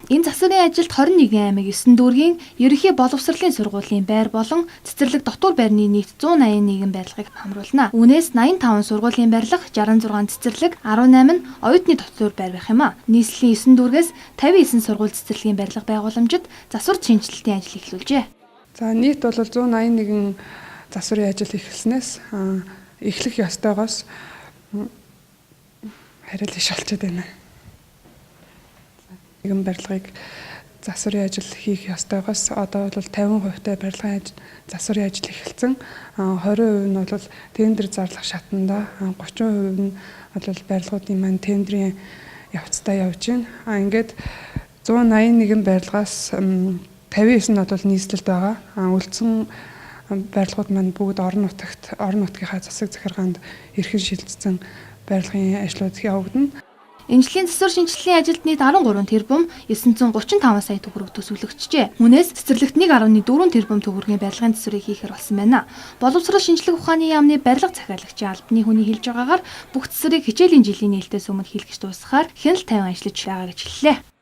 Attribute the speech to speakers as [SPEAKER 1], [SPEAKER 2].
[SPEAKER 1] Энэ засварын ажилд 21 аймаг 9 дүүргийн ерөнхий боловсролын сургуулийн байр болон цэцэрлэг дотор байрны нийт 181 барилгыг хамруулна. Үүнээс 85 сургуулийн барилга, 66 цэцэрлэг, 18 нь оюутны дотор байр байх юм а. Нийслэлийн 9 дүүргээс 59 сургууль цэцэрлэгийн барилга байгууламжид засвар шинжилтийн ажил эхлүүлжээ.
[SPEAKER 2] За нийт бол 181 засварын ажил эхэлснээс эхлэх ёстойгоос харил иш олчод байна. Нэгэн барилгыг засварын ажил хийх ёстойгоос одоо бол 50% барилгын засварын ажил эхэлсэн. 20% нь бол тендер зарлах шатанда, 30% нь бол барилгуудын маань тендерийн явцдаа явж байна. Ингээд 181 барилгаас 59 нь бол нийслэлд байгаа. Үлдсэн барилгууд маань бүгд орон нутгийнхаа засаг захиргаанд эрхэн шилжсэн барилгын ажлууд явагдана.
[SPEAKER 1] Энэ жилийн засвар шинжилтийн ажилд нийт 13 тэрбум 935 сая төгрөг төсвөлөгджээ. Үүнээс цэцэрлэгт 1.4 тэрбум төгрөгийн барилгын засварыг хийхээр болсон байна. Боловсрол шинжилгээ ухааны яамны барилга захиалагчийн албаны хүний хэлж байгаагаар бүх засварыг хичээлийн жилийн нээлтээс өмнө хийлгэж дуусгахаар хяналт тавин ажиллаж байгаа гэж хэллээ.